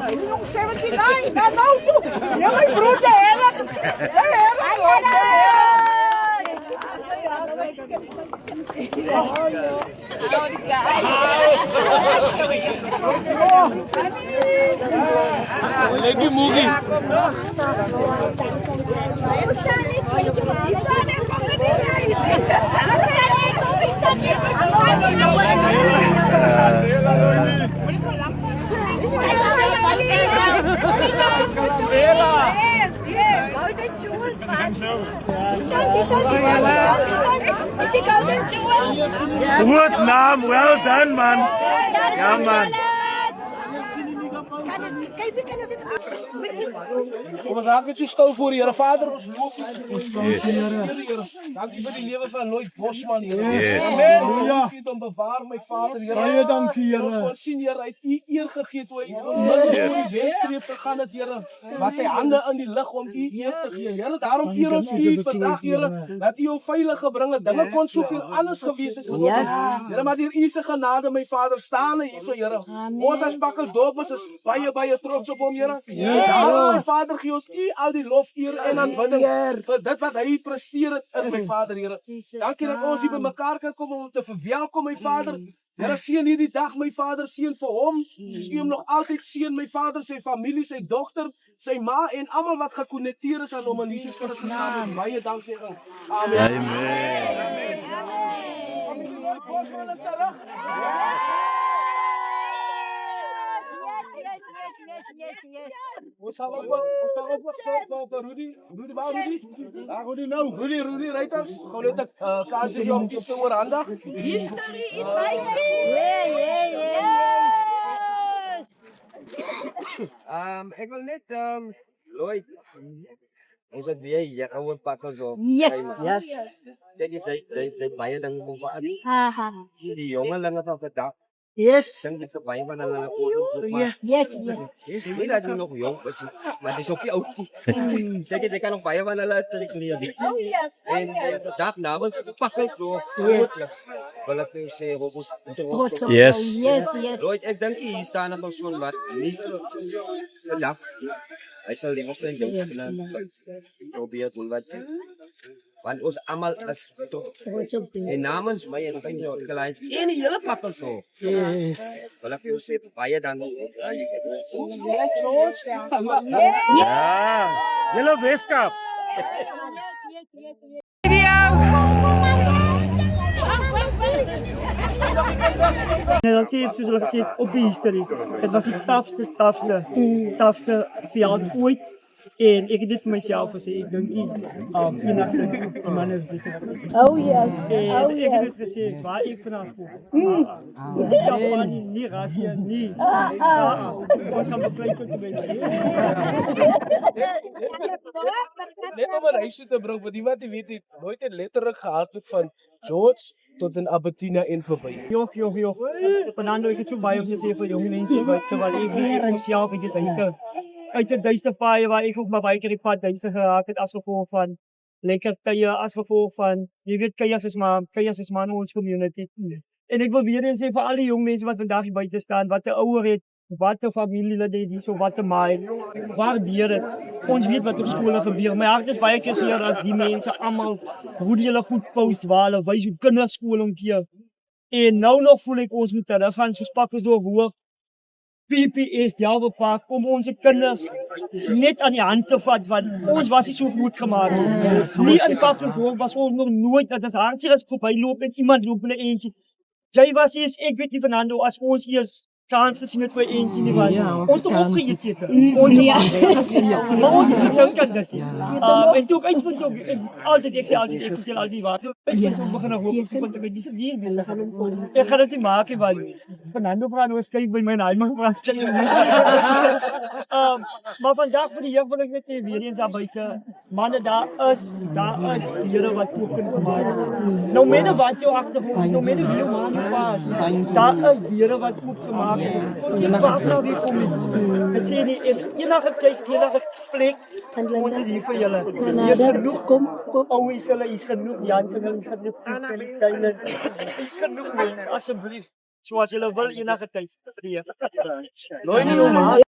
Yung 79, nanaw po. Yung may bruta, era. Lagi mugi. Goed, naam. Well done, man. Ja, man. Kom raak met so stil voor die Here Vader ons loof. Dankie vir die lewe van Lloyd Bosman, Here. Amen. Dankie om bewaar my Vader, Here. Baie dankie, Here. Ons sien Here uit U eer gegee toe hy oor die wedstryd gegaan het, Here. Was sy hande in die lug om U eer te gee. Here, daarom eer ons U vandag, Here, dat U hom veilig gebring het. Dinge kon soveel anders gewees het. Here, maar deur U se genade, my Vader, staan hy hierso, Here. Ons as Bakkersdorp is baie trots op hom, Here. Daarom, my Vader, gee ons U al die lof, eer en aanbidding vir dit wat hy presteer het in my Vader, Here. Dankie dat ons hier bymekaar kan kom om te verwelkom, my Vader. Here, seën hierdie dag, my Vader, seën vir hom. Soos U hom nog altyd seën, my Vader, sy familie, sy dogter, sy ma en almal wat gekonnekteer is aan hom in Jesus Christus naam. Baie dankie. Amen. Amen. Ons gaan op Rudy. Rudy, waar Rudy? Daar Rudy nou. Rudy, ry dan. Gou net 'n kaartjie hier om te oorhandig. History in my Ek wil net Lloyd. Ons het weer hier gewoon pakken zo. Yes. Dit baie ding kom aan. Die jongelinge van vandag. Yes. Dink dit baie van hulle oor. Yes. Nie dat jy nog jong is, maar dis ook nie oud nie. Jy kan nog baie van hulle terugleer. Oh yes. En vandag namens pakken zo. Yes. Wil ek nou sê ons Yes. Lloyd, ek dink hier staan 'n persoon wat nie vandag hy sal die ons dink probeer doen wat want ons almal is tot en namens my en van jou kleins en die hele pakken so. Yes. Wil ek jou sê baie dankie. Ja. Julle Weskaap. En dan zie je, zoals ik gezegd, op de history. Het was de tafste verjaardag ooit. En ik heb dit voor mezelf gezegd. Ik denk niet, innocent, die man heeft dit gezegd. Oh yes. En ik heb dit gezegd, waar ik vanaf kom. Japani, niet Russia, niet. Ons gaan bekleed tot een beetje. Net om 'n reis te bring vir die wat jy weet het nooit het letterlik gehad het van George tot in Albertina en verby. Joch. Fernando, ik heb zo bij om te zeggen voor jonge mensen, terwijl ik weer mezelf in dit uit de duister paaien waar ik ook maar baie keer die pad duister geraakt het als gevolg van lekker kuier, als gevolg van, je weet kuiers is maar in ons community. En ik wil weer eens zeggen voor alle jonge mensen wat vandaag hier buiten staan, wat de ouder het, wat de familielid het, die zo wat de maai, waardeer het. Ons weet wat op school gebeur. My hart is baie keer seer as die mense allemaal, hoe die hulle goed post waar, wys hoe kinderskool omkeer. En nou nog voel ek ons moet teruggaan, soos Pakkersdorp hoog. PPS Java Park om onze kinders net aan die hand te vat, want ons was nie so goed gemaakt. Nie in Pakkersdorp was ons nog nooit, dat is hartstikke as ek voorbij loop en iemand loop in een eentje. Jy was eers, ek weet nie Fernando, as ons eers kans gesien het vir eentje nie, want ons toch opgeëet zeker. Maar ons is gedink aan dit. En toe ek uitvind ook, ek sê altyd, ek vertel al die wat. Ek vind ook begin rook, ek vind ek is nie bezig. Ek gaan dit nie maak, want Fernando praat nou skryf by my en hy mag praat skryf. Maar vandag vir die jeug wil ek net sê, weer eens daar buiten, manne, daar is die Here wat toeken gemaakt. Nou menne wat jou achtergrond, nou menne wie jou man was, daar is die Here wat toeken gemaakt. Ons sien waar nou weer kom nie. Het sê nie, enige tyd, enige plek, ons is hier vir julle. Hier is genoeg, ouwe is hulle, hier is genoeg Jansen, hier is genoeg Palestijnen, hier is genoeg mense, asseblief. Zoals julle wil, enige tyd. Vir die Here.